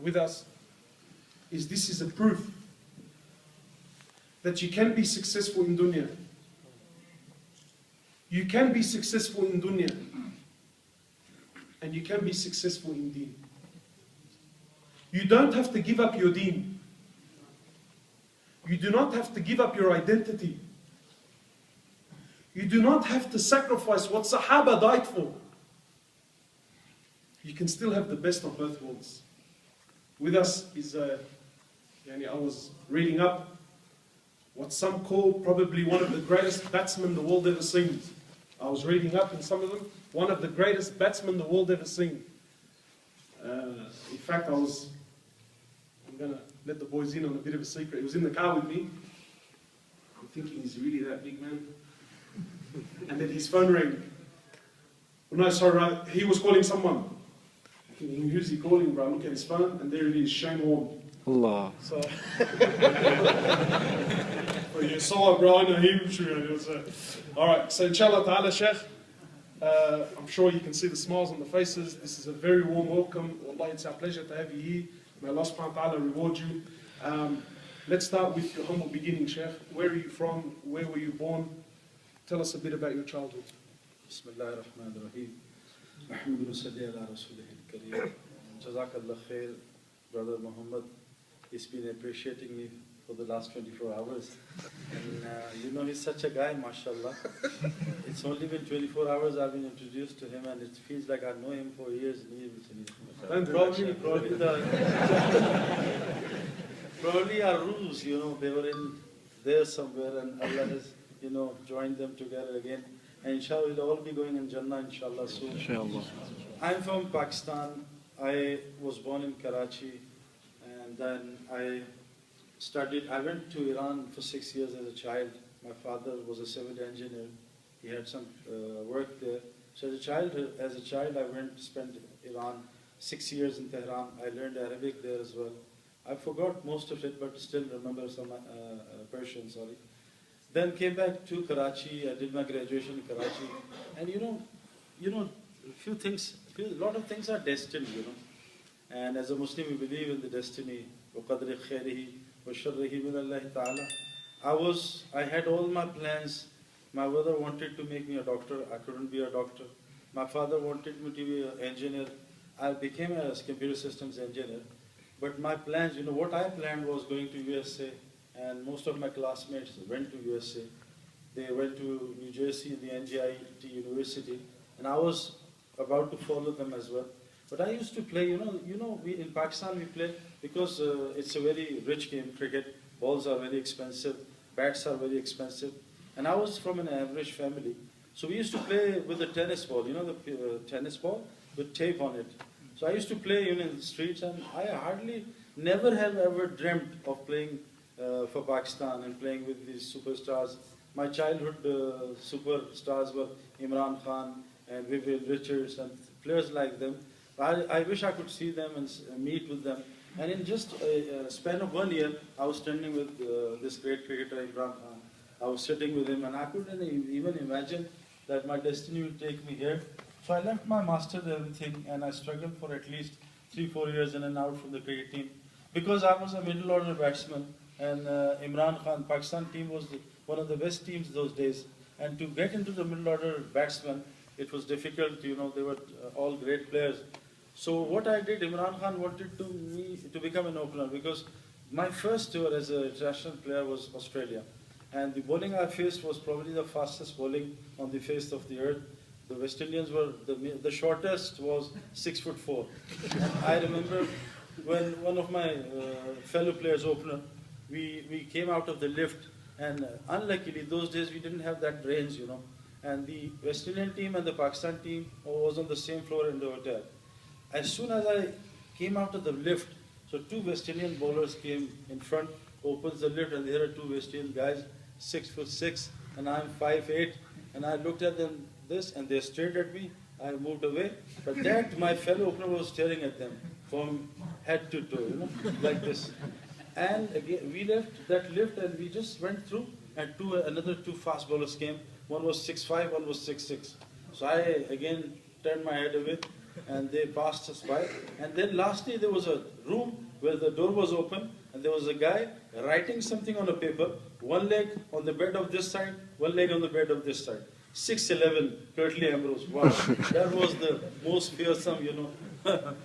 with us is this is a proof that you can be successful in dunya. You can be successful in dunya. And you can be successful in deen. You don't have to give up your deen. You do not have to give up your identity. You do not have to sacrifice what Sahaba died for. You can still have the best of both worlds. With us is, I was reading up what some call probably one of the greatest batsmen the world ever seen. I was reading up in some of them, one of the greatest batsmen the world ever seen. In fact, I'm going to let the boys in on a bit of a secret. He was in the car with me. I'm thinking, is he really that big, man? And then his phone rang. Oh, no, sorry, right. He was calling someone. Thinking, who's he calling, bro? I look at his phone, and there it is, Shane Warne. Allah. So, well, you saw it, bro. I know him. All right, so inshallah ta'ala, Sheikh, I'm sure you can see the smiles on the faces. This is a very warm welcome. Wallahi, it's our pleasure to have you here. May Allah subhanahu wa ta'ala reward you. Let's start with your humble beginning, Sheikh. Where are you from? Where were you born? Tell us a bit about your childhood. Bismillah ar-Rahman ar-Rahim. Ahmadu salli ala rasulihil kareem. Jazakallah khair, brother Mohammed. He's been appreciating me for the last 24 hours. And he's such a guy, mashallah. It's only been 24 hours I've been introduced to him, and it feels like I know him for years and years and years. Probably our rules, they were in there somewhere, and Allah has, joined them together again. And inshallah, we'll all be going in Jannah, inshallah, soon. Inshallah. I'm from Pakistan. I was born in Karachi, and then I went to Iran for 6 years as a child. My father was a civil engineer. He had some work there. So as a child, I went to spend Iran 6 years in Tehran. I learned Arabic there as well. I forgot most of it, but still remember some Persian, sorry. Then came back to Karachi. I did my graduation in Karachi. And a lot of things are destined, And as a Muslim, we believe in the destiny. وَقَدْرِ خَيْرِهِ وَشَرِّهِ مِنَ اللَّهِ تَعَالَى. I had all my plans. My brother wanted to make me a doctor. I couldn't be a doctor. My father wanted me to be an engineer. I became a computer systems engineer. But my plans, what I planned was going to USA. And most of my classmates went to USA. They went to New Jersey, the NJIT University. And I was about to follow them as well. But I used to play, we in Pakistan we play because it's a very rich game, cricket. Balls are very expensive, bats are very expensive. And I was from an average family. So we used to play with the tennis ball, the tennis ball with tape on it. So I used to play in the streets, and I never have ever dreamt of playing for Pakistan and playing with these superstars. My childhood superstars were Imran Khan and Vivian Richards and players like them. I wish I could see them and meet with them. And in just a span of 1 year, I was standing with this great cricketer, Imran Khan. I was sitting with him, and I couldn't even imagine that my destiny would take me here. So I left my master's and everything, and I struggled for at least 3-4 years in and out from the cricket team. Because I was a middle order batsman, and Imran Khan, Pakistan team was one of the best teams those days. And to get into the middle order batsman, it was difficult, they were all great players. So what I did, Imran Khan wanted me to become an opener, because my first tour as an international player was Australia. And the bowling I faced was probably the fastest bowling on the face of the earth. The West Indians were, the shortest was 6'4". And I remember when one of my fellow players, opener, we came out of the lift, and unluckily those days we didn't have that range, And the West Indian team and the Pakistan team was on the same floor in the hotel. As soon as I came out of the lift, so 2 West Indian bowlers came in front, opens the lift, and there are 2 West Indian guys, 6'6", and I'm 5'8", and I looked at them and they stared at me. I moved away, but that my fellow opener was staring at them from head to toe, like this. And again, we left that lift and we just went through, and another 2 fast bowlers came. One was 6'5", one was 6'6". So I again turned my head away, and they passed us by. And then lastly, there was a room where the door was open, and there was a guy writing something on a paper, one leg on the bed of this side, one leg on the bed of this side. 6'11", Curtly Ambrose. Wow, that was the most fearsome,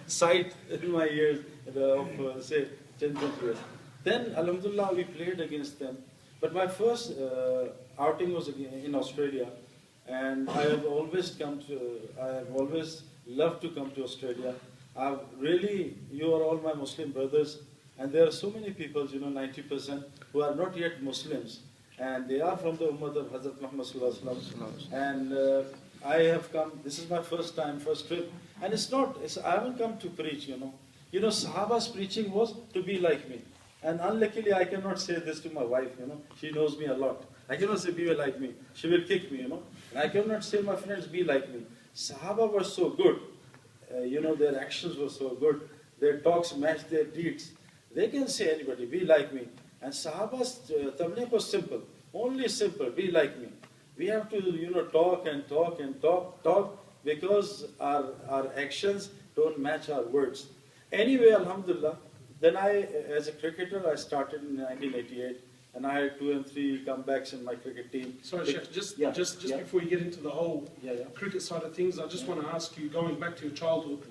sight in my years of, say, 10, 20 years. Then, alhamdulillah, we played against them. But my first outing was in Australia, and I have always loved to come to Australia. You are all my Muslim brothers, and there are so many people, 90%, who are not yet Muslims, and they are from the Ummah of Hazrat Muhammad Sallallahu Alaihi Wasallam. And I have come, this is my first trip, and I haven't come to preach, Sahaba's preaching was to be like me. And unluckily, I cannot say this to my wife, she knows me a lot. I cannot say, be like me. She will kick me, And I cannot say, my friends, be like me. Sahaba were so good. Their actions were so good. Their talks matched their deeds. They can say anybody, be like me. And Sahaba's tabligh was simple. Only simple, be like me. We have to, talk and talk and talk, because our actions don't match our words. Anyway, alhamdulillah, then as a cricketer, I started in 1988, and I had 2 and 3 comebacks in my cricket team. Sorry, Sheikh, just before you get into the whole cricket side of things, I just want to ask you, going back to your childhood,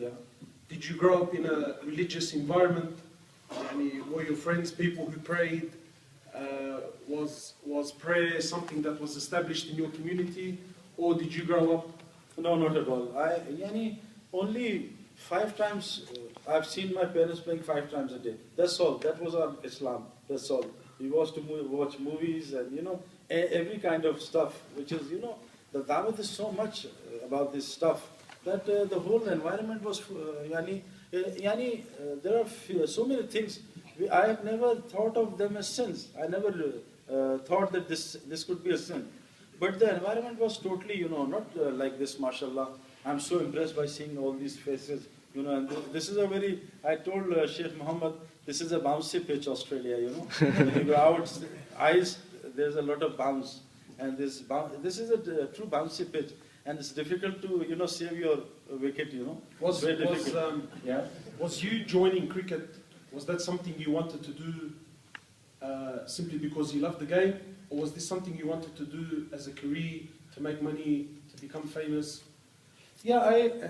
did you grow up in a religious environment? Were your friends people who prayed? Was prayer something that was established in your community, or did you grow up? No, not at all. Only 5 times, I've seen my parents praying 5 times a day. That's all. That was our Islam. That's all. We watch movies and, every kind of stuff, which is, the Dawat is so much about this stuff that the whole environment was, there are so many things. I have never thought of them as sins. I never thought that this could be a sin. But the environment was totally, not like this, mashallah. I'm so impressed by seeing all these faces, and this is I told Sheikh Mohammed, this is a bouncy pitch, Australia, When you go out, ice, there's a lot of bounce. And this is a true bouncy pitch. And it's difficult to, save your wicket, Was very difficult. Was you joining cricket, was that something you wanted to do simply because you loved the game? Or was this something you wanted to do as a career, to make money, to become famous? Yeah,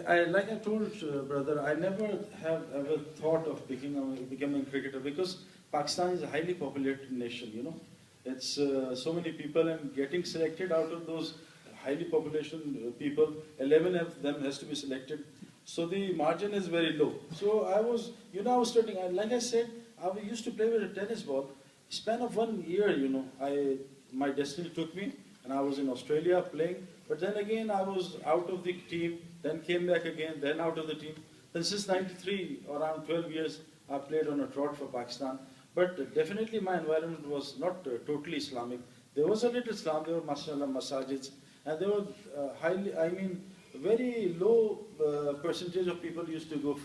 I like I told brother, I never have ever thought of becoming a cricketer, because Pakistan is a highly populated nation, It's so many people, and getting selected out of those highly population people, 11 of them has to be selected. So the margin is very low. So I was studying, like I said, I used to play with a tennis ball. Span of 1 year, my destiny took me, and I was in Australia playing. But then again, I was out of the team, then came back again, then out of the team. Then since 93, around 12 years, I played on a trot for Pakistan. But definitely my environment was not totally Islamic. There was a little Islam, there were mashallah masajids, and there were very low percentage of people used to go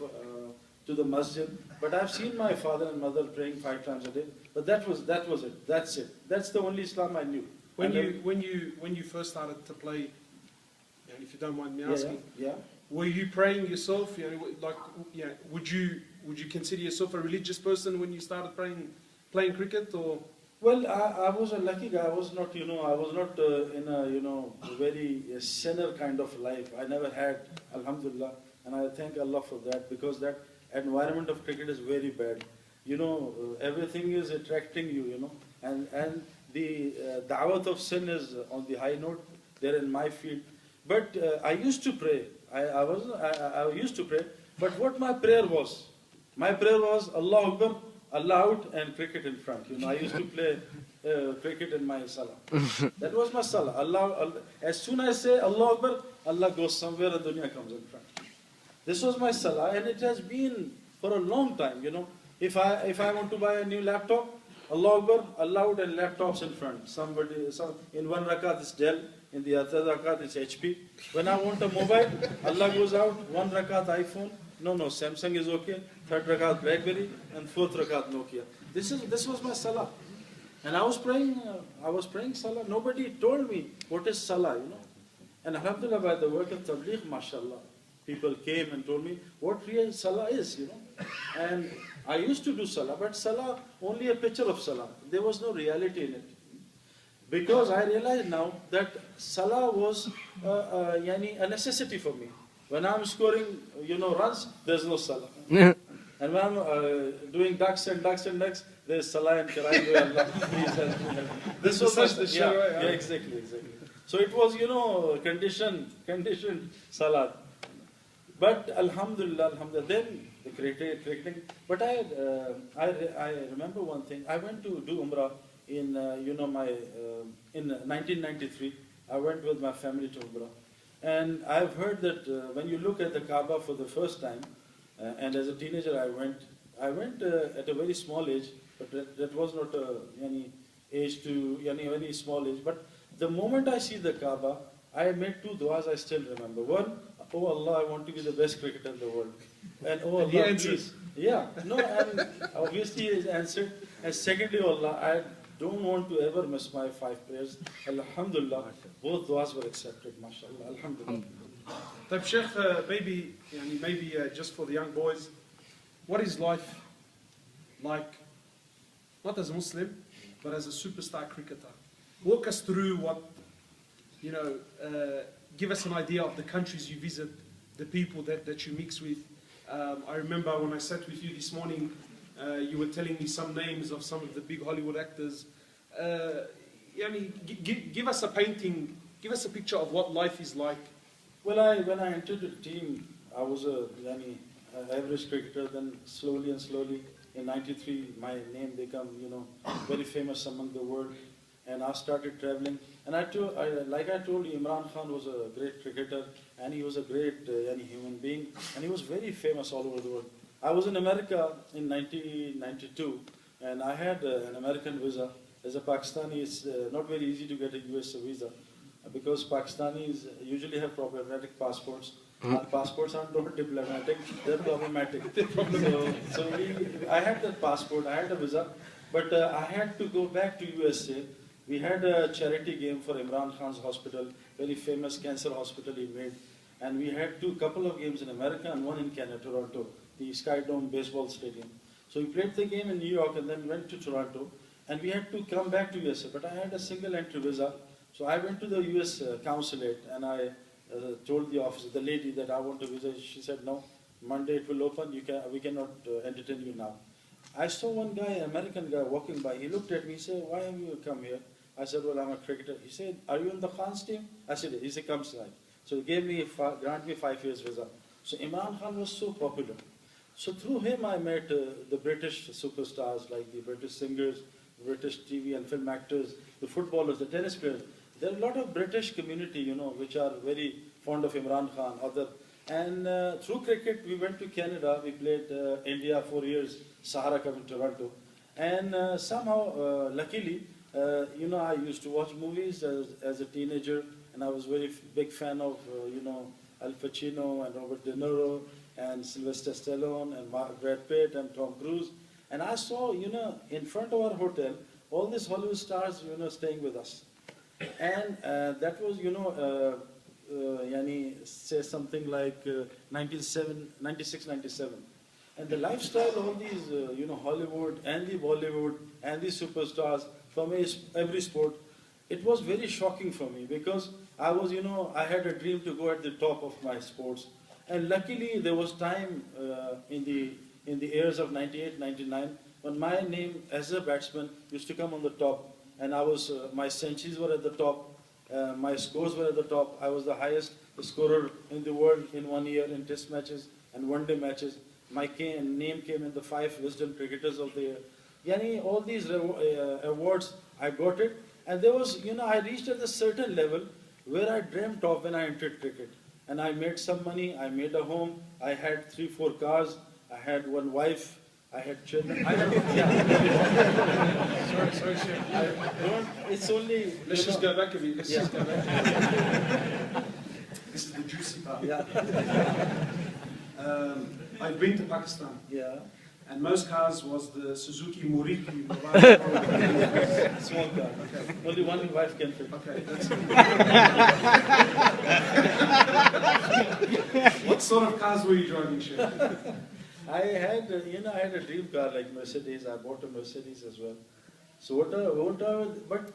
to the masjid. But I've seen my father and mother praying 5 times a day. But that was it. That's it. That's the only Islam I knew. When you first started to play, if you don't mind me asking, were you praying yourself? Would you consider yourself a religious person when you started playing cricket, or? Well, I was a lucky guy. I was not, in a, very sinner kind of life. I never had, alhamdulillah, and I thank Allah for that, because that environment of cricket is very bad. Everything is attracting you, and the da'wat of sin is on the high note there in my field. But I used to pray. I used to pray. But what my prayer was Allah Akbar, Allah out, and cricket in front. I used to play cricket in my salah. That was my salah. Allah, as soon as I say Allah Akbar, Allah goes somewhere and dunya comes in front. This was my salah, and it has been for a long time. If I want to buy a new laptop, Allah Akbar, Allah out, and laptops in front. In one rakat it's Dell, in the other rakat it's HP. When I want a mobile, Allah goes out, one rakat iPhone. No, Samsung is okay. Third rakat BlackBerry, and fourth rakat Nokia. This was my salah, and I was praying salah. Nobody told me what is salah, And alhamdulillah, by the work of tabligh, mashallah, people came and told me what real salah is, And I used to do salah, but salah, only a picture of salah. There was no reality in it. Because I realize now that salah was a necessity for me. When I'm scoring, runs, there's no salah. And when I'm doing ducks and ducks and ducks, there's salah and crying to Allah. Please help me. This was exactly. So it was, conditioned salah. But Alhamdulillah, then the cricketing. But I remember one thing. I went to do Umrah in in 1993. I went with my family to Umrah, and I've heard that when you look at the Kaaba for the first time, and as a teenager I went at a very small age, but that was not any age to any small age. But the moment I see the Kaaba, I made two du'as I still remember. One, oh Allah, I want to be the best cricketer in the world. And oh Allah, please. Yeah, no, and obviously he answered. And secondly, oh Allah, I don't want to ever miss my 5 prayers. Alhamdulillah, both du'as were accepted, mashallah. Alhamdulillah. طيب Sheikh, maybe just for the young boys, what is life like, not as a Muslim, but as a superstar cricketer? Walk us through what, give us an idea of the countries you visit, the people that you mix with. I remember when I sat with you this morning, you were telling me some names of some of the big Hollywood actors. Give us a painting, give us a picture of what life is like. Well, when I entered the team, I was an average cricketer. Then slowly and slowly, in '93, my name became, very famous among the world, and I started traveling. And like I told you, Imran Khan was a great cricketer, and he was a great human being, and he was very famous all over the world. I was in America in 1992, and I had an American visa. As a Pakistani, it's not very easy to get a US visa, because Pakistanis usually have problematic passports. Our passports aren't not diplomatic, they're problematic. I had that passport, I had a visa, but I had to go back to USA. We had a charity game for Imran Khan's hospital, very famous cancer hospital he made. And we had couple of games in America and one in Canada, Toronto, the Sky Dome baseball stadium. So we played the game in New York and then went to Toronto. And we had to come back to USA, but I had a single entry visa. So I went to the US consulate and I told the officer, the lady, that I want a visa. She said, no, Monday it will open, we cannot entertain you now. I saw one guy, an American guy, walking by. He looked at me, he said, why have you come here? I said, well, I'm a cricketer. He said, are you in the Khan's team? I said, he said, come slide. So he gave me, grant me 5 years visa. So Imran Khan was so popular. So through him I met the British superstars, like the British singers, British TV and film actors, the footballers, the tennis players. There are a lot of British community, which are very fond of Imran Khan. And through cricket, we went to Canada. We played India 4 years, Sahara Cup in Toronto. And somehow, luckily, I used to watch movies as a teenager, and I was very big fan of, Al Pacino and Robert De Niro and Sylvester Stallone and Brad Pitt and Tom Cruise. And I saw, in front of our hotel, all these Hollywood stars, staying with us. And that was, say something like 96, 97. And the lifestyle of these, Hollywood and the Bollywood and the superstars from every sport, it was very shocking for me because I was, I had a dream to go at the top of my sports. And luckily there was time in the years of 98, 99, when my name as a batsman used to come on the top. And I was, my centuries were at the top, my scores were at the top. I was the highest scorer in the world in 1 year in test matches and one-day matches. My name came in the 5 wisdom cricketers of the year. All these awards, I got it. And there was, I reached at a certain level where I dreamt of when I entered cricket. And I made some money, I made a home, I had 3-4 cars, I had one wife, I had children. Sorry, Sheikh. It's only... Let's just go back a bit. This is the juicy part. Yeah. I've been to Pakistan. Yeah. And most cars was the Suzuki Muriki. Small car. Okay. Only one wife can fit. Okay, that's What sort of cars were you driving, Sheikh? I had, I had a dream car like Mercedes. I bought a Mercedes as well. So but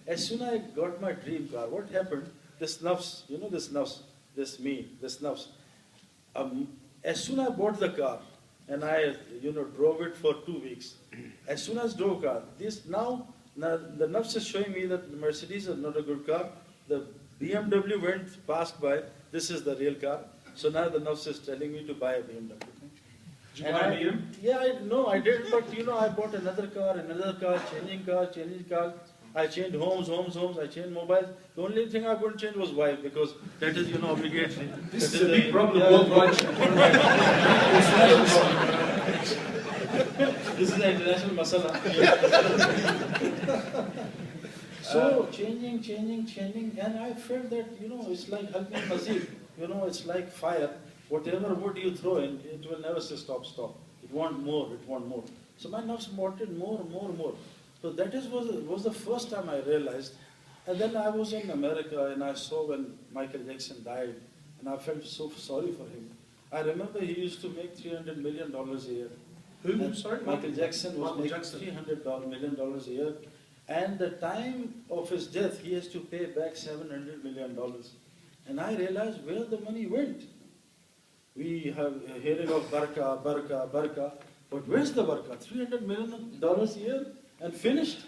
as soon as I got my dream car, what happened? This nufs, this nufs, this nufs. As soon as I bought the car, and I, drove it for 2 weeks. As soon as drove car, now the nafs is showing me that the Mercedes is not a good car. The BMW went passed by. This is the real car. So now the nafs is telling me to buy a BMW. Did you buy a BMW? Yeah, I did, but I bought another car, changing car. I changed homes. I changed mobiles. The only thing I couldn't change was wife, because that is, obligatory. This is a big problem worldwide. This is an international masala. So changing, and I felt that, it's like halqi mazid. It's like fire. Whatever wood you throw in, it will never say stop. It wants more. So my nafs wanted more. So that was the first time I realized. And then I was in America and I saw when Michael Jackson died, and I felt so sorry for him. I remember he used to make $300 million a year. Who? Sorry? Michael Jackson was making $300 million a year. And the time of his death, he has to pay back $700 million. And I realized where the money went. We have hearing of baraka, but where's the baraka? $300 million a year and finished.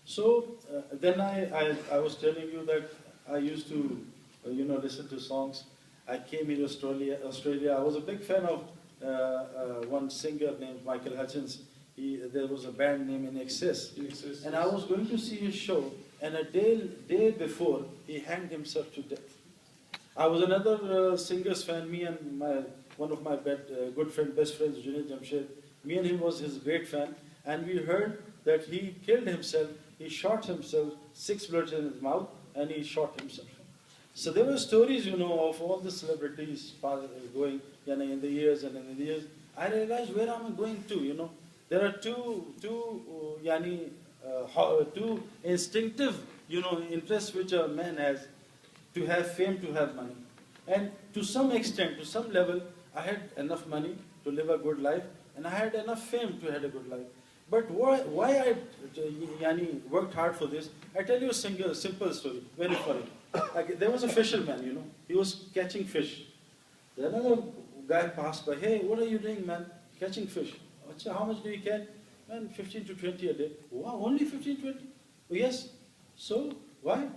So then I was telling you that I used to listen to songs. I came in Australia. I was a big fan of one singer named Michael Hutchins. There was a band named In Excess. And I was going to see his show, and a day before, he hanged himself to death. I was another singer's fan, me and one of my best friends, Junaid Jamshed. Me and him was his great fan, and we heard that he killed himself. He shot himself, 6 bullets in his mouth, and he shot himself. So there were stories, of all the celebrities going, in the years and in the years. I realized where am I going to, There are two instinctive, interests which a man has: to have fame, to have money. And to some extent, to some level, I had enough money to live a good life, and I had enough fame to have a good life. But why I worked hard for this, I tell you a simple story, very funny. There was a fisherman, he was catching fish. Then another guy passed by, hey, what are you doing, man? Catching fish. How much do you catch? Man, 15 to 20 a day. Wow, only 15, 20? Oh, yes. So, why?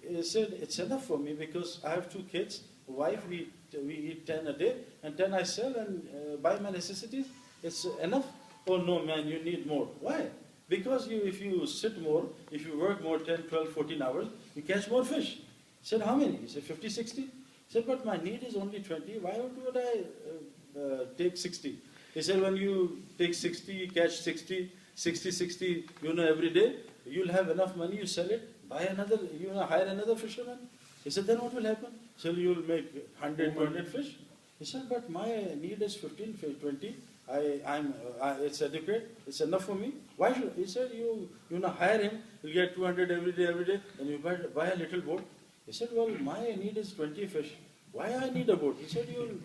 He said, it's enough for me because I have 2 kids, wife, we eat 10 a day, and 10 I sell and buy my necessities. It's enough. Oh no, man, you need more. Why? Because if you sit more, if you work more, 10, 12, 14 hours, you catch more fish. He said, how many? He said, 50, 60. He said, but my need is only 20. Why would I take 60? He said, when you take 60, catch 60, every day, you'll have enough money, you sell it, buy another, hire another fisherman. He said, then what will happen? So you'll make 100, 200 fish. He said, but my need is 15, 20. It's adequate. It's enough for me. Why should? He said, you hire him. You get 200 every day, and you buy a little boat. He said, well, my need is 20 fish. Why I need a boat? He said, you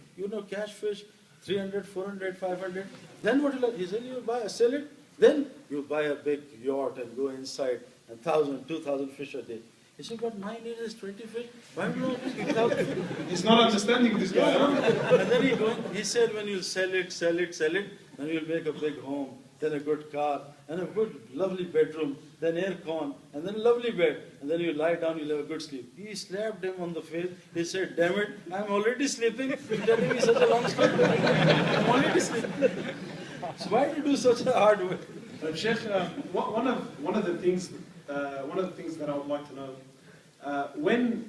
catch fish, 300, 400, 500. Then what will I? He said, you sell it. Then you buy a big yacht and go inside, 1,000, 2,000 fish a day. He said, but my need is 20 fish. Why do I take 2,000 fish? He's not understanding this guy. And then he said, when you sell it, then you'll make a big home, then a good car, and a good, lovely bedroom, then air con, and then a lovely bed, and then you lie down, you'll have a good sleep. He slapped him on the face. He said, damn it, I'm already sleeping. You're telling me such a long story. I'm already sleeping. So why do you do such a hard work? Sheikh, one of the things that I would like to know, when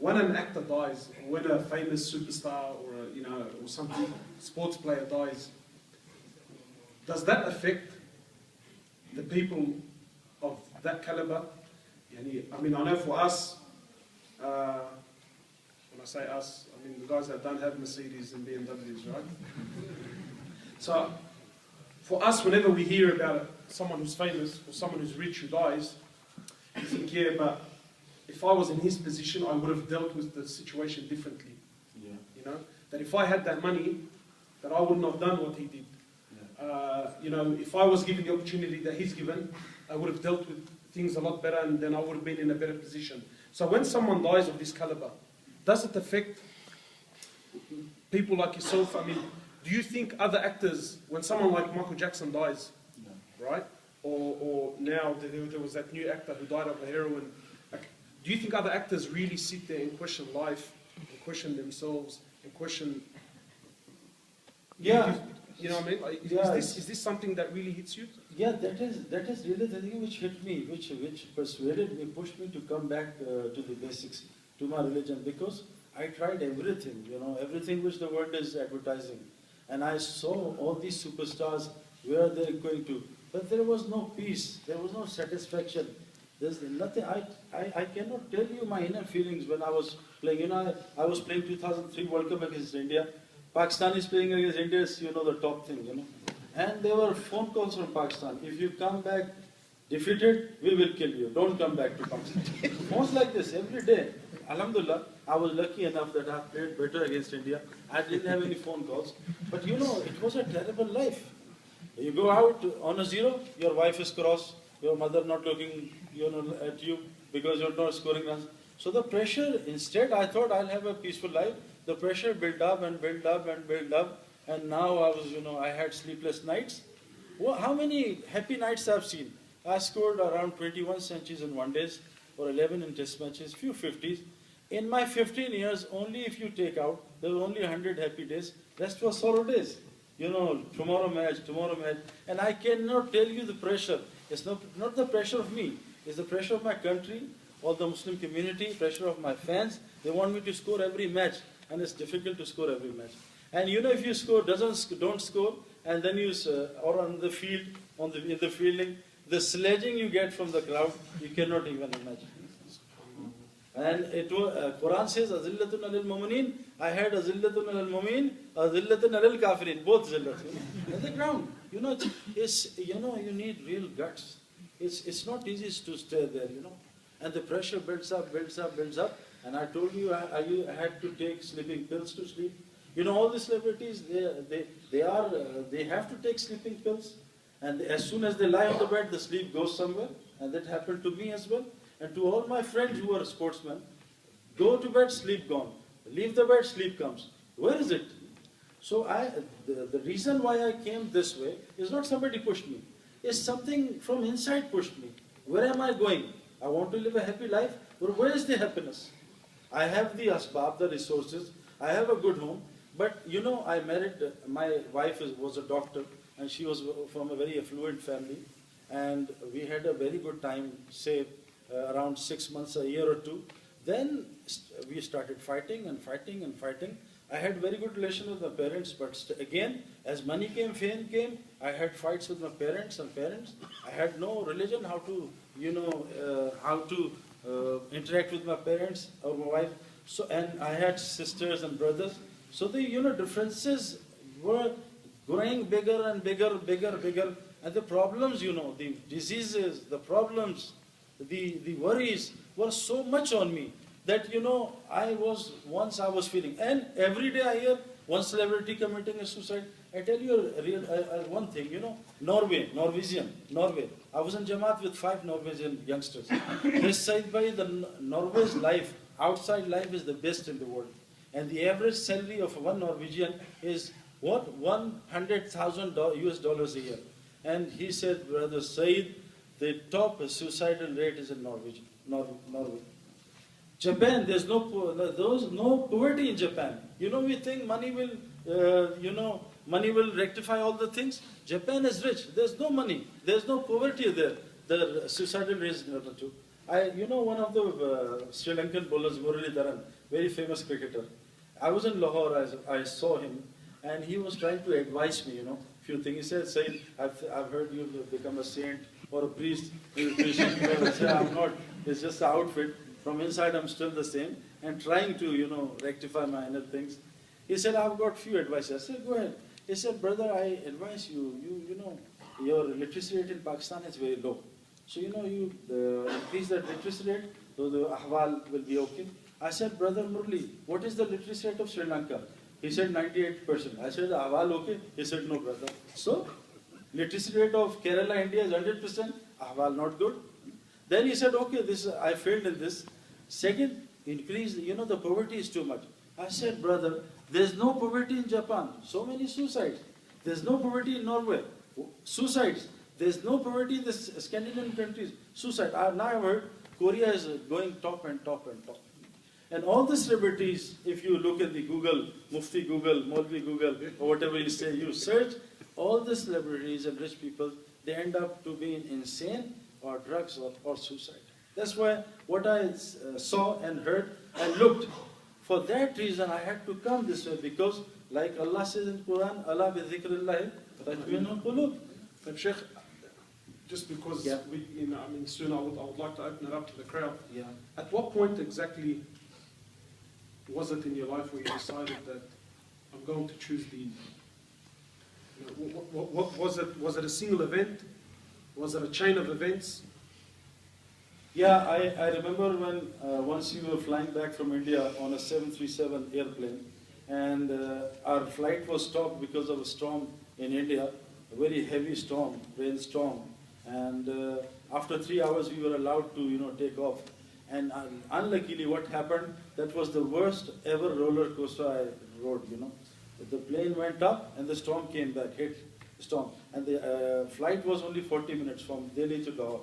an actor dies, when a famous superstar or some sports player dies, does that affect the people of that caliber? I mean, I know for us, when I say us, I mean the guys that don't have Mercedes and BMWs, right? So, for us, whenever we hear about someone who's famous or someone who's rich who dies, we think, yeah, but if I was in his position, I would have dealt with the situation differently. Yeah. That if I had that money, that I wouldn't have done what he did. You know, if I was given the opportunity that he's given, I would have dealt with things a lot better, and then I would have been in a better position. So when someone dies of this caliber, does it affect people like yourself? I mean, do you think other actors, when someone like Michael Jackson dies, right? Or now there was that new actor who died of heroin. Like, do you think other actors really sit there and question life, and question themselves, and question? Yeah. You know what I mean? Like, is this something that really hits you? Yeah, that is really the thing which hit me, which persuaded me, pushed me to come back to the basics, to my religion, because I tried everything, you know, everything which the world is advertising, and I saw all these superstars where they're going to, but there was no peace, there was no satisfaction. There's nothing. I cannot tell you my inner feelings when I was playing. You know, I was playing 2003 World Cup against India. Pakistan is playing against India is, you know, the top thing, you know. And there were phone calls from Pakistan. If you come back defeated, we will kill you. Don't come back to Pakistan. Phones like this every day. Alhamdulillah, I was lucky enough that I played better against India. I didn't have any phone calls. But you know, it was a terrible life. You go out on a zero, your wife is cross, your mother not looking, you know, at you because you're not scoring runs. So the pressure, instead I thought I'll have a peaceful life. The pressure built up and built up and built up. And now I was, you know, I had sleepless nights. Well, how many happy nights I've seen? I scored around 21 centuries in one days, or 11 in test matches, few 50s. In my 15 years, only if you take out, there were only 100 happy days. Rest was sorrow days. You know, tomorrow match. And I cannot tell you the pressure. It's not the pressure of me. It's the pressure of my country, or the Muslim community, pressure of my fans. They want me to score every match. And it's difficult to score every match. And you know, if you score, don't score, and then you, or on the field, in the fielding, the sledging you get from the crowd, you cannot even imagine. And it was, Quran says, Azillatun alil mu'minin. I had Azillatun alil mu'min, Azillatun alil kafirin, both zillatun. On the ground. You know, you know, you need real guts. It's not easy to stay there, you know. And the pressure builds up. And I told you, I had to take sleeping pills to sleep. You know, all the celebrities, they have to take sleeping pills. And as soon as they lie on the bed, the sleep goes somewhere. And that happened to me as well. And to all my friends who are sportsmen, go to bed, sleep gone. Leave the bed, sleep comes. Where is it? So the reason why I came this way is not somebody pushed me. It's something from inside pushed me. Where am I going? I want to live a happy life. But where is the happiness? I have the asbab, the resources. I have a good home. But you know, I married, my wife was a doctor, and she was from a very affluent family. And we had a very good time, say around 6 months, a year or two. Then we started fighting. I had very good relation with my parents, but again, as money came, fame came, I had fights with my parents. I had no religion, how to, you know, interact with my parents or my wife. So, and I had sisters and brothers. So the, you know, differences were growing bigger and bigger. And the problems, you know, the diseases, the problems, the worries were so much on me that, you know, I was feeling. And every day I hear one celebrity committing a suicide. I tell you one thing, you know, Norway. I was in Jamaat with 5 Norwegian youngsters. They said, the Norway's life, outside life is the best in the world. And the average salary of one Norwegian is what? $100,000 US dollars a year. And he said, Brother Saeed, the top suicidal rate is in Norway. Japan, there's no poverty in Japan. You know, we think money will rectify all the things. Japan is rich. There's no money. There's no poverty there. The suicidal rate is number 2. You know, one of the Sri Lankan bowlers, Muralidharan, very famous cricketer. I was in Lahore, I saw him, and he was trying to advise me, you know, few things. He said, Saeed, I've heard you've become a saint or a priest. I said, I'm not. It's just an outfit. From inside, I'm still the same, and trying to, you know, rectify my inner things. He said, I've got few advices. I said, go ahead. He said, brother, I advise you, you know, your literacy rate in Pakistan is very low. So, you know, you increase that literacy rate, so the ahwal will be okay. I said, Brother Murli, what is the literacy rate of Sri Lanka? He said 98%. I said, Ahwal okay? He said, no, brother. So, literacy rate of Kerala, India is 100%. Ahwal not good. Then he said, okay, this I failed in this. Second, increase, the poverty is too much. I said, brother, there's no poverty in Japan. So many suicides. There's no poverty in Norway. Suicides. There's no poverty in the Scandinavian countries. Suicide. Now I've heard Korea is going top and top and top. And all the celebrities, if you look at the Google, Mufti Google, Maulvi Google, or whatever you say, you search, all the celebrities and rich people, they end up to being insane or drugs or suicide. That's why what I saw and heard and looked, for that reason I had to come this way, because like Allah says in Quran, Allah bi dhikrillahi tatma'innul qulub. But Sheikh, just because soon I would like to open it up to the crowd. Yeah. At what point exactly was it in your life where you decided that I'm going to choose Deen? What was it? Was it a single event? Was it a chain of events? Yeah, I remember when once we were flying back from India on a 737 airplane, and our flight was stopped because of a storm in India, a very heavy storm, rainstorm, and after 3 hours we were allowed to take off. And unluckily, what happened? That was the worst ever roller coaster I rode. The plane went up and the storm came back, hit the storm, and the flight was only 40 minutes from Delhi to Lahore.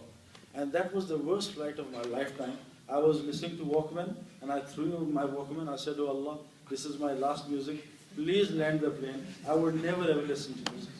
And that was the worst flight of my lifetime. I was listening to Walkman, and I threw my Walkman. I said, oh Allah, this is my last music. Please land the plane. I would never ever listen to music.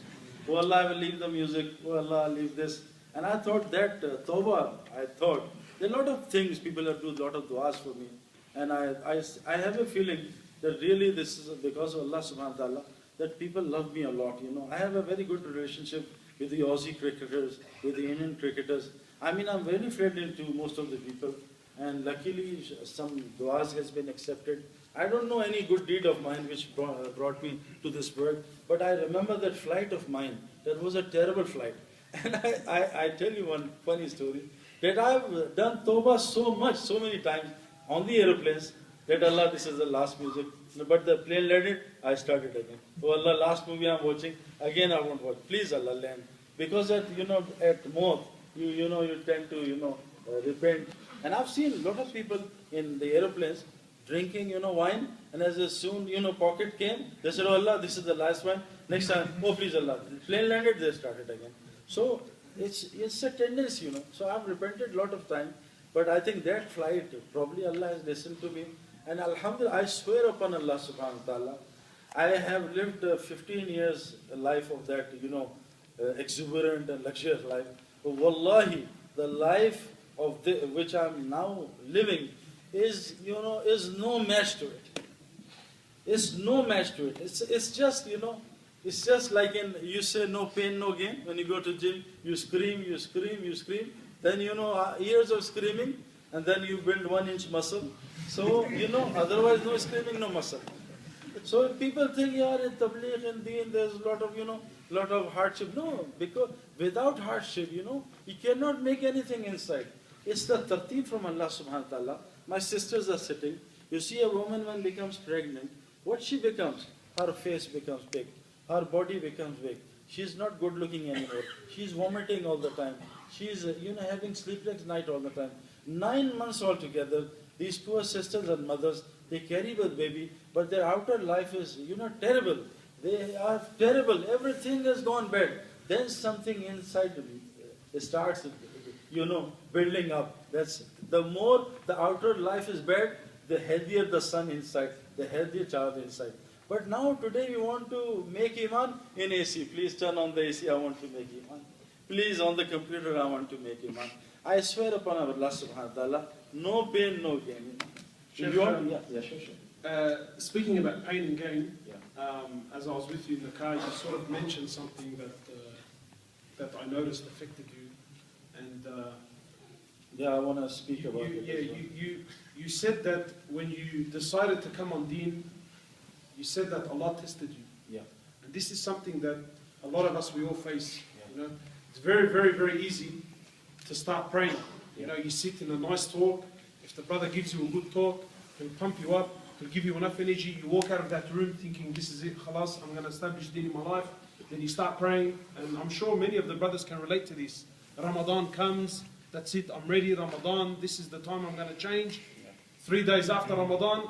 Oh Allah, I will leave the music. Oh Allah, I'll leave this. And I thought that, Tawbah, I thought, there are a lot of things people have to do, a lot of du'as for me. And I have a feeling that really this is because of Allah subhanahu wa ta'ala, that people love me a lot. I have a very good relationship with the Aussie cricketers, with the Indian cricketers. I mean, I'm very friendly to most of the people, and luckily some du'as has been accepted. I don't know any good deed of mine which brought me to this world, but I remember that flight of mine. That was a terrible flight. And I tell you one funny story, that I've done tawbah so much, so many times on the aeroplanes, that Allah, this is the last music. But the plane landed, I started again. Oh Allah, last movie I'm watching, again I won't watch. Please Allah, land. Because at Maut, you tend to, repent. And I've seen a lot of people in the aeroplanes drinking, wine, and as soon, pocket came, they said, oh Allah, this is the last one. Next time, oh please Allah. The plane landed, they started again. So it's a tendency, So I've repented a lot of time, but I think that flight, probably Allah has listened to me. And Alhamdulillah, I swear upon Allah subhanahu wa ta'ala, I have lived 15 years life of that, exuberant and luxurious life. But wallahi, the life of which I'm now living is no match to it. It's no match to it. It's just, it's just like you say no pain, no gain. When you go to gym, you scream, you scream, you scream. Then, years of screaming, and then you build 1 inch muscle. So, otherwise no screaming, no muscle. So people think, in tabligh and deen, there's a lot of hardship. No, because without hardship, you cannot make anything inside. It's the tarteeb from Allah subhanahu wa ta'ala. My sisters are sitting. You see a woman when becomes pregnant, what she becomes? Her face becomes big. Her body becomes big. She's not good looking anymore. She's vomiting all the time. She's, having sleepless night all the time. 9 months altogether, these poor sisters and mothers, they carry the baby, but their outer life is, terrible. They are terrible. Everything has gone bad. Then something inside starts, building up. That's the more the outer life is bad, the healthier the son inside, the healthier child inside. But now today we want to make iman in AC. Please turn on the AC, I want to make iman. Please on the computer, I want to make iman. I swear upon Allah subhanahu wa ta'ala, no pain, no gain. Speaking about pain and gain, as I was with you in the car, you sort of mentioned something that I noticed affected you. And I want to speak about it. You said that when you decided to come on Deen, you said that Allah tested you. Yeah. And this is something that a lot of us, we all face. It's very, very, very easy to start praying. You sit in a nice talk. If the brother gives you a good talk, he'll pump you up. It'll give you enough energy. You walk out of that room thinking, this is it, khalas, I'm going to establish deen in my life. Then you start praying, and I'm sure many of the brothers can relate to this. Ramadan comes, that's it, I'm ready, Ramadan, this is the time I'm going to change. 3 days after Ramadan,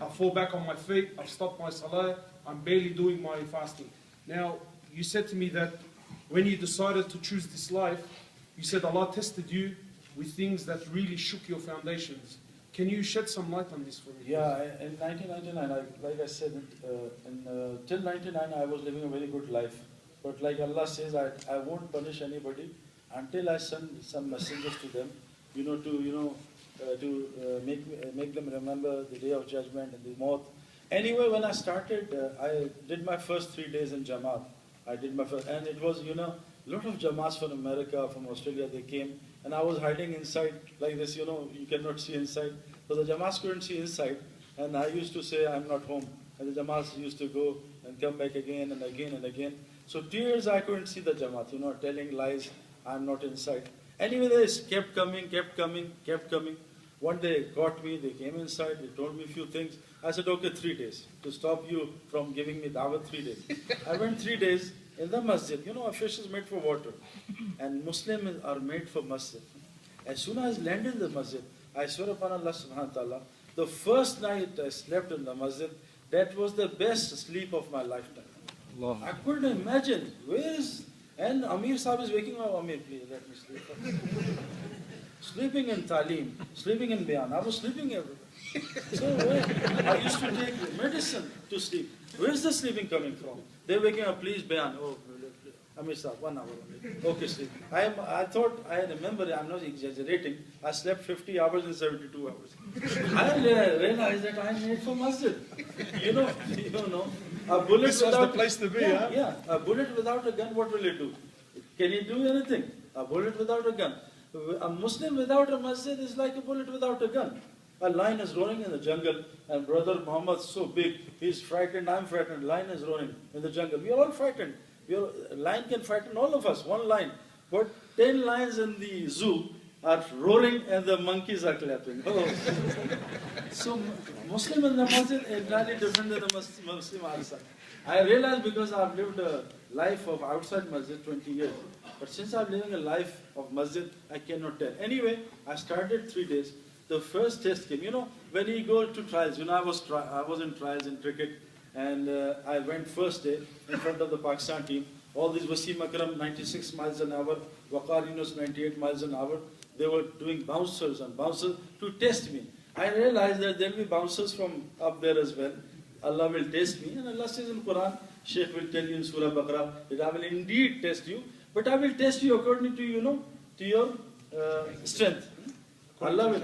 I fall back on my feet, I've stopped my salah, I'm barely doing my fasting. Now, you said to me that when you decided to choose this life, you said Allah tested you with things that really shook your foundations. Can you shed some light on this for me? Yeah, in 1999, like I said, till 99 I was living a very good life. But like Allah says, I won't punish anybody until I send some messengers to them, to make them remember the day of judgment and the maut. Anyway, when I started, I did my first 3 days in Jamaat. I did my first, and it was, a lot of Jamaats from America, from Australia, they came, and I was hiding inside like this, you cannot see inside. So the Jamaats couldn't see inside, and I used to say, I'm not home. And the Jamaats used to go and come back again and again and again. So 2 years I couldn't see the Jamaat, telling lies, I'm not inside. Anyway, they kept coming, kept coming, kept coming. One day they caught me, they came inside, they told me a few things. I said, okay, 3 days, to stop you from giving me dawah 3 days. I went 3 days in the masjid. A fish is made for water, and Muslims are made for masjid. As soon as I landed in the masjid, I swear upon Allah subhanahu wa ta'ala, the first night I slept in the masjid, that was the best sleep of my lifetime. Allah. I couldn't imagine, and Amir Sahib is waking up, Amir, please let me sleep. Sleeping in Talim, sleeping in Bayan. I was sleeping everywhere. So I used to take medicine to sleep. Where's the sleeping coming from? They're waking up, please Bayan. Oh, Amir Sahib, 1 hour only. Okay, sleep. I thought, I remember, I'm not exaggerating, I slept 50 hours in 72 hours. I realized that I'm made for masjid. A bullet this was the place to be, huh? Yeah, a bullet without a gun, what will it do? Can it do anything? A bullet without a gun. A Muslim without a masjid is like a bullet without a gun. A lion is roaring in the jungle, and brother Mohammed is so big, he's frightened, I'm frightened, lion is roaring in the jungle. We are all frightened. A lion can frighten all of us, one lion. But 10 lions in the zoo are roaring and the monkeys are clapping. Oh. So Muslim in the masjid is entirely different than the Muslim outside. I realized because I've lived a life of outside masjid 20 years. But since I'm living a life of masjid, I cannot tell. Anyway, I started 3 days. The first test came. When you go to trials, I was in trials in cricket, and I went first day in front of the Pakistan team. All these Wasim Akram, 96 miles an hour, Waqar Yunus, 98 miles an hour. They were doing bouncers and bouncers to test me. I realized that there will be bouncers from up there as well. Allah will test me, and Allah says in Quran, Shaykh will tell you in Surah Baqarah that I will indeed test you, but I will test you according to to your strength. Allah will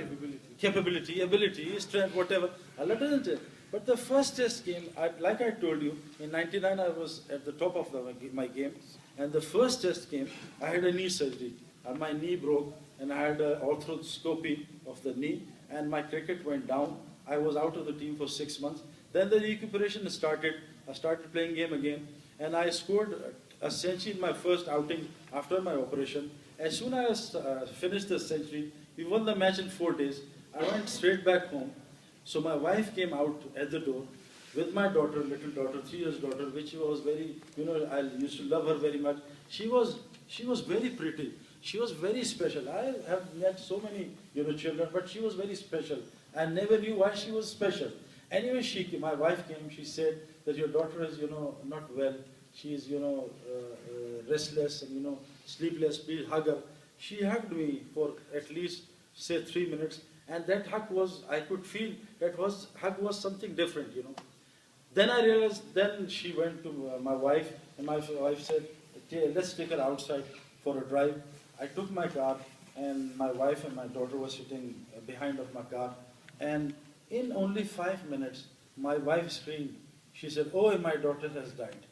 capability, ability, strength, whatever. Allah doesn't tell. But the first test came, like I told you, in 99 I was at the top of my game, and the first test came, I had a knee surgery, and my knee broke, and I had an arthroscopy of the knee, and my cricket went down. I was out of the team for 6 months. Then the recuperation started. I started playing game again, and I scored a century in my first outing after my operation. As soon as I finished the century, we won the match in 4 days. I went straight back home. So my wife came out at the door with my daughter, little daughter, 3 years daughter, which was very, I used to love her very much. She was very pretty. She was very special. I have met so many, children, but she was very special. I never knew why she was special. Anyway, my wife came. She said that your daughter is, not well. She is, restless and, sleepless. Please hug her. She hugged me for at least, say, 3 minutes. And that hug was, I could feel hug was something different, Then I realized, then she went to my wife, and my wife said, okay, let's take her outside for a drive. I took my car, and my wife and my daughter were sitting behind of my car. And in only 5 minutes, my wife screamed. She said, oh, my daughter has died.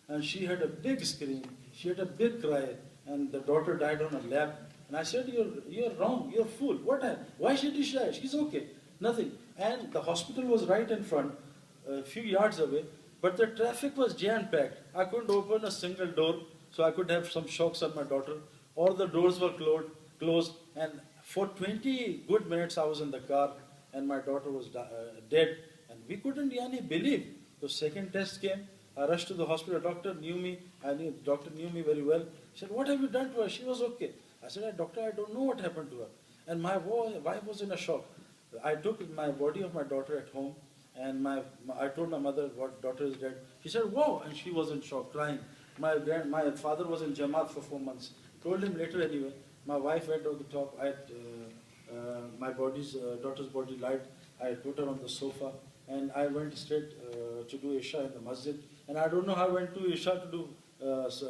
And she had a big scream, she had a big cry, and the daughter died on her lap. And I said, you're wrong, you're a fool. What happened? Why should she die? She's okay. Nothing. And the hospital was right in front, a few yards away, but the traffic was jam-packed. I couldn't open a single door, so I could have some shocks on my daughter. All the doors were closed, and for 20 good minutes I was in the car. and my daughter was dead, and we couldn't believe. The second test came. I rushed to the hospital. Doctor knew me. The doctor knew me very well. He said, "What have you done to her? She was okay." I said, "Doctor, I don't know what happened to her." And my wife was in a shock. I took my body of my daughter at home, and I told my mother, "What, daughter is dead." She said, "Whoa!" And she was in shock, crying. My father was in Jamaat for 4 months. Told him later anyway. My wife went over the top. I had my daughter's body lied. I put her on the sofa, and I went straight to do Isha in the masjid. And I don't know how I went to Isha to do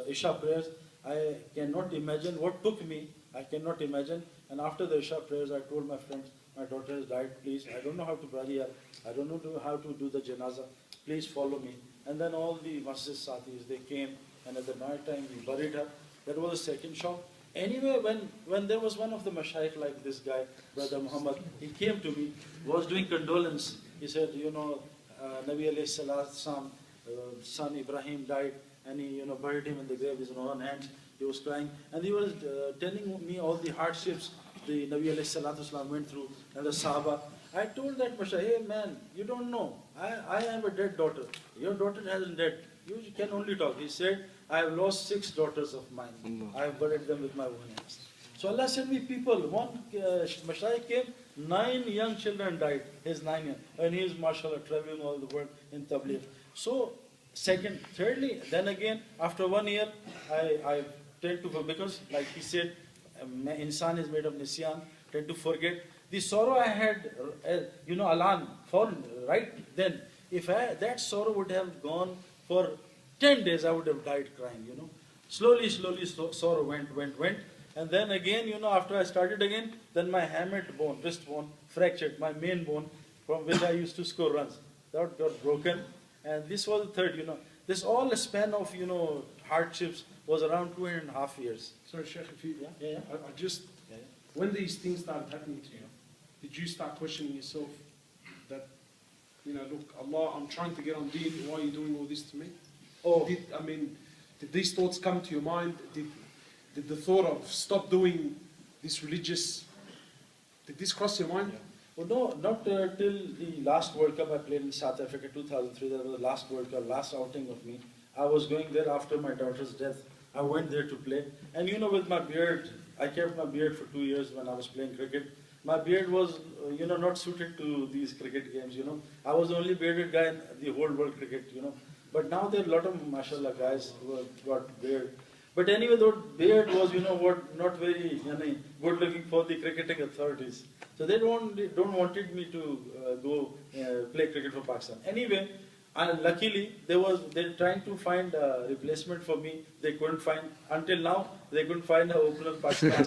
Isha prayers. I cannot imagine what took me. I cannot imagine. And after the Isha prayers, I told my friends, "My daughter has died, please. I don't know how to bury her. I don't know how to do the janazah. Please follow me." And then all the masjid sathis, they came, and at the night time we buried her. That was the second shock. Anyway, when there was one of the mashayikh like this guy, Brother Mohammed, he came to me, was doing condolence. He said, Nabi alayhi salam, son Ibrahim died, and he buried him in the grave with his own hands. He was crying, and he was telling me all the hardships the Nabi alayhi salam went through, and the Sahaba. I told that Masha, "Hey man, you don't know. I am a dead daughter. Your daughter hasn't died. You can only talk." He said, "I have lost 6 daughters of mine. I have buried them with my own hands." So Allah sent me people. One Mashaykh came, 9 young children died. He's 9 young. And he is, mashallah, traveling all the world in Tabligh. So, thirdly, then again, after 1 year, I tend to, because like he said, insan is made of nisyan, tend to forget. The sorrow I had, alan, fallen, right then, if that sorrow would have gone for 10 days, I would have died crying, Slowly, sorrow went. And then again, after I started again, then my hamate bone, wrist bone, fractured, my main bone, from which I used to score runs. That got broken. And this was the third, This all span of, hardships was around 2.5 years. Sorry, Sheikh, if you, Yeah. I just, when these things started happening to you, did you start questioning yourself that, look, Allah, I'm trying to get on deen, why are you doing all this to me? Oh. Did these thoughts come to your mind? Did the thought of stop doing this religious, did this cross your mind? Yeah. Well, no, not till the last World Cup I played in South Africa, 2003. That was the last World Cup, last outing of me. I was going there after my daughter's death. I went there to play. And with my beard, I kept my beard for 2 years when I was playing cricket. My beard was, not suited to these cricket games, I was the only bearded guy in the whole world cricket, But now there are a lot of, mashallah, guys who have got beard. But anyway, the beard was, not very good looking for the cricketing authorities. So they don't wanted me to go play cricket for Pakistan. Anyway, luckily they're trying to find a replacement for me. They couldn't find, until now, they couldn't find an opener in Pakistan.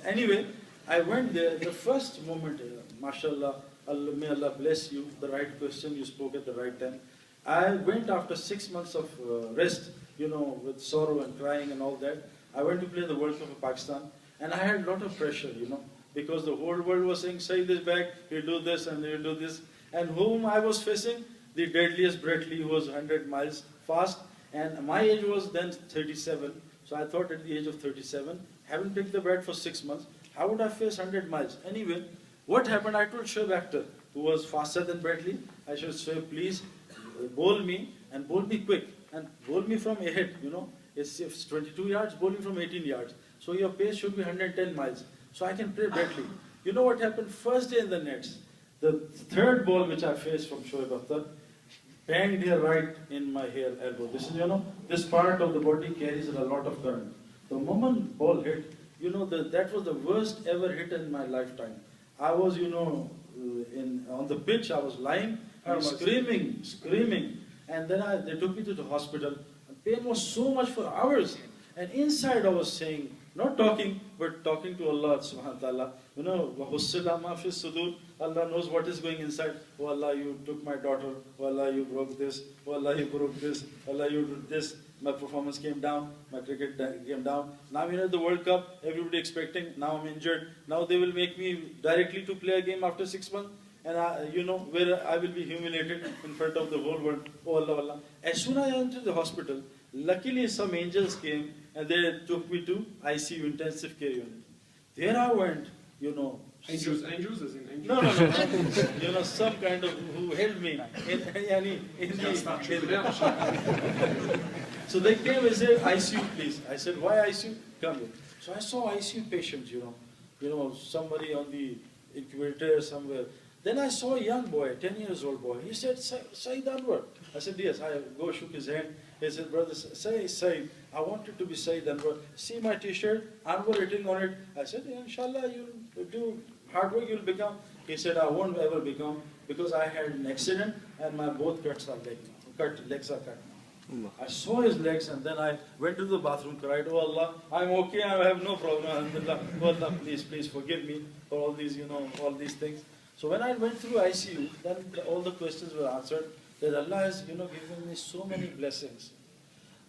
Anyway, I went there. The first moment, mashallah, may Allah bless you, the right question, you spoke at the right time. I went after 6 months of rest, with sorrow and crying and all that. I went to play the World Cup of Pakistan, and I had a lot of pressure, because the whole world was saying, "Saeed is back, he'll do this and he'll do this." And whom I was facing? The deadliest Bradley, who was 100 miles fast, and my age was then 37. So I thought at the age of 37, having picked the bat for 6 months, how would I face 100 miles? Anyway, what happened? I told Shoaib Akhtar, who was faster than Bradley, I said, "Shoaib, please bowl me, and bowl me quick, and bowl me from ahead, It's 22 yards, bowl me from 18 yards. So your pace should be 110 miles. So I can play Bradley." You know what happened? First day in the nets, the third ball which I faced from Shoaib Akhtar, banged here right in my elbow. This is, this part of the body carries a lot of current. The moment ball hit, that was the worst ever hit in my lifetime. I was, on the pitch, I was lying, and screaming. And then they took me to the hospital. And pain was so much for hours. And inside I was saying, not talking, but talking to Allah subhanahu wa ta'ala. وَحُسِّلَ مَا فِي الصُّدُورِ, Allah knows what is going inside. "Oh Allah, you took my daughter. Oh Allah, you broke this. Oh Allah, you broke this. Oh Allah, you did this. My performance came down. My cricket came down. Now, the World Cup, everybody expecting. Now I'm injured. Now they will make me directly to play a game after 6 months. And where I will be humiliated in front of the whole world. Oh Allah, Allah." As soon as I entered the hospital, luckily some angels came and they took me to ICU, intensive care unit. There I went, you know, Angels, as in angels? no, you know, some kind of, who held me so they came and said, ICU please. I said, why ICU? Come here. So I saw ICU patients, you know, somebody on the incubator somewhere. Then I saw a young boy, 10 years old boy. He said, Saeed Anwar. I said, yes. I go shook his hand. He said, brother, say Saeed. I wanted to be Saeed Anwar. See my t-shirt, Anwar written on it. I said, yeah, inshallah, you'll do hard work, you'll become. He said, I won't ever become because I had an accident and my both legs are legs are cut now. I saw his legs and then I went to the bathroom, cried, oh Allah, I'm okay, I have no problem. Alhamdulillah. Oh Allah, please forgive me for all these, all these things. So when I went through ICU, then all the questions were answered, that Allah has, given me so many blessings.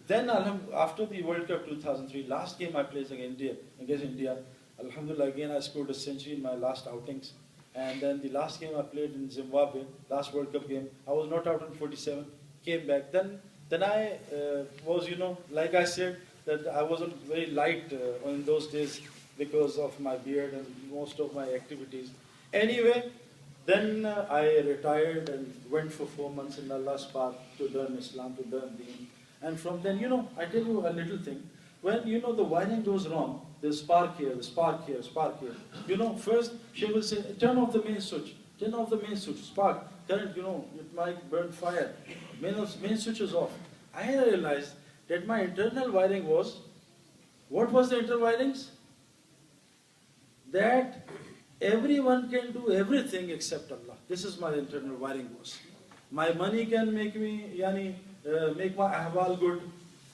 Then after the World Cup 2003, last game I played against India, Alhamdulillah, again I scored a century in my last outings. And then the last game I played in Zimbabwe, last World Cup game, I was not out in 47, came back. Then I was, like I said, that I wasn't very light in those days because of my beard and most of my activities. Anyway, then I retired and went for 4 months in Allah's path to learn Islam, to learn Deen. And from then, I tell you a little thing. When, the wiring goes wrong, there's spark here, spark here, spark here. First she will say, turn off the main switch, spark, current, it might burn fire. Main switch is off. I realized that my internal wiring was, what was the internal wirings? That everyone can do everything except Allah. This is my internal wiring was. My money can make me, make my ahwal good.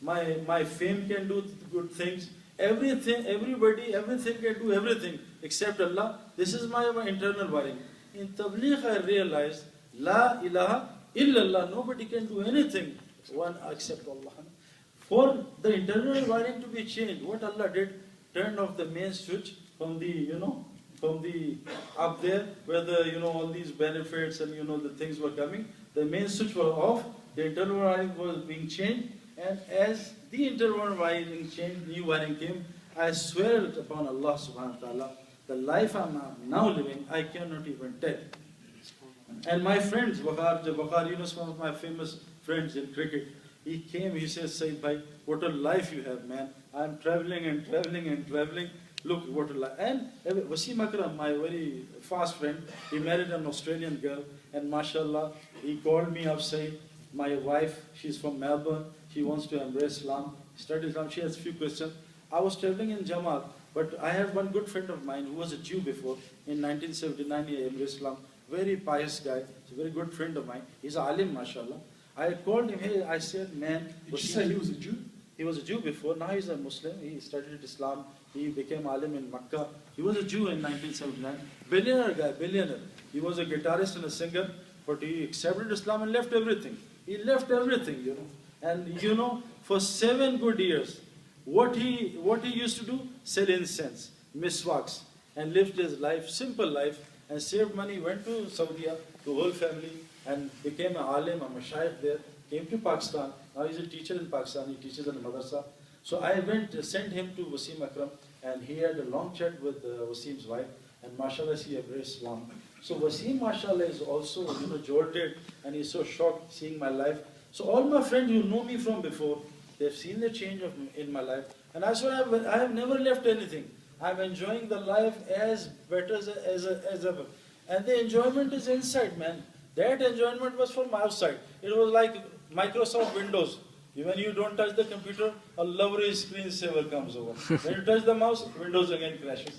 My fame can do good things. Everything can do everything except Allah. This is my internal wiring. In Tabligh I realized, La ilaha illallah, nobody can do anything one except Allah. For the internal wiring to be changed, what Allah did, turned off the main switch from the, from the up there where the, all these benefits and, the things were coming. The main switch was off, the internal wiring was being changed, and as the internal wiring changed, new wiring came, I swear upon Allah subhanahu wa ta'ala, the life I'm now living, I cannot even tell. And my friends, Waqar, one of my famous friends in cricket, he came, he says, Saeed bhai, what a life you have, man. I'm traveling and traveling and traveling. Look, what a life. And Wasim Akram, my very fast friend, he married an Australian girl, and mashallah, he called me up saying, my wife, she's from Melbourne, she wants to embrace Islam, study Islam, she has a few questions. I was traveling in Jamaat, but I had one good friend of mine who was a Jew before. In 1979, he embraced Islam. Very pious guy, he's a very good friend of mine. He's a alim, mashallah. I called him, hey, I said, man. Did you say he was a Jew? He was a Jew before, now he's a Muslim. He studied Islam, he became alim in Makkah. He was a Jew in 1979. Billionaire guy, billionaire. He was a guitarist and a singer, but he accepted Islam and left everything. He left everything, And for 7 good years, what he used to do? Sell incense, miswaks, and lived his life, simple life, and saved money, went to Saudi, the whole family, and became an alim, a mashayikh there, came to Pakistan. Now he's a teacher in Pakistan, he teaches in a madrasa. So I sent him to Wasim Akram, and he had a long chat with Wasim's wife, and mashallah, she embraced Islam. So Wasim, mashallah, is also, jolted, and he's so shocked seeing my life. So all my friends who know me from before, they've seen the change in my life. And I swear I have never left anything. I'm enjoying the life as better as ever. And the enjoyment is inside, man. That enjoyment was from outside. It was like Microsoft Windows. When you don't touch the computer, a lovely screensaver comes over. When you touch the mouse, Windows again crashes.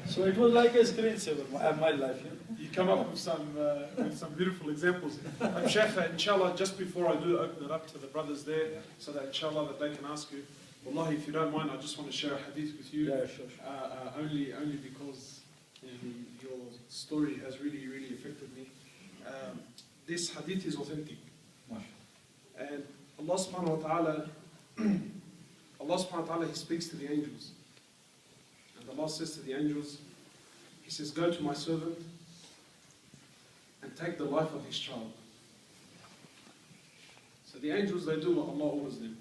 So it was like a screensaver, my life. You come up with some beautiful examples. Sheikh, inshallah, just before I do open it up to the brothers there, so that inshallah that they can ask you, Wallahi, if you don't mind, I just want to share a hadith with you. Yeah, sure. Only because your story has really, really affected me. This hadith is authentic. And Allah subhanahu wa ta'ala, He speaks to the angels. And Allah says to the angels, He says, go to my servant and take the life of his child. So the angels, they do what Allah orders them.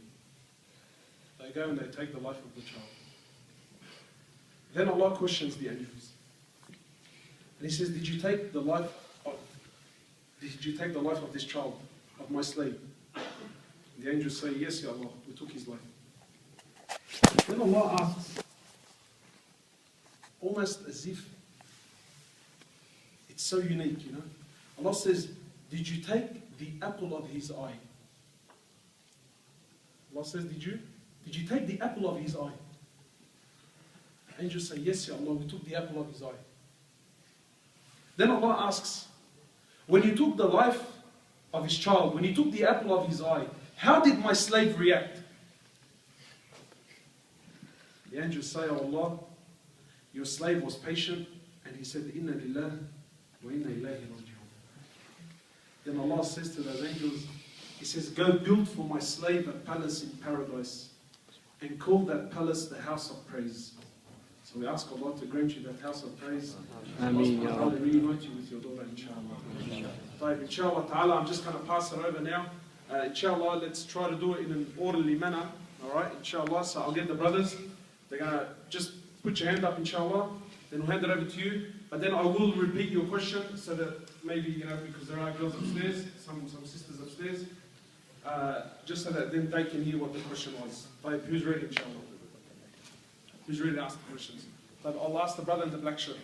They go and they take the life of the child. Then Allah questions the angels. And he says, did you take the life of this child, of my slave? And the angels say, yes, Ya Allah, we took his life. Then Allah asks, almost as if it's so unique, you know. Allah says, did you take the apple of his eye? Allah says, did you take the apple of his eye? The angels say, yes, Ya Allah, we took the apple of his eye. Then Allah asks, when you took the life of his child, when you took the apple of his eye, how did my slave react? The angels say, oh Allah, your slave was patient, and he said, Inna lillah wa inna ilayhi raji'un. Then Allah says to those angels, He says, go build for my slave a palace in paradise, and call that palace the house of praise. So we ask Allah to grant you that house of praise. Ameen. Allah reunite you with your daughter, inshallah. Inshallah ta'ala, I'm just going to pass it over now. Inshallah, let's try to do it in an orderly manner. Alright, inshallah. So I'll get the brothers. They're going to just put your hand up, inshallah. Then we'll hand it over to you. But then I will repeat your question so that maybe, you know, because there are girls upstairs, some sisters upstairs, just so that then they can hear what the question was. Who's ready, inshallah? Who's ready to ask the questions? I'll ask the brother in the black shirt.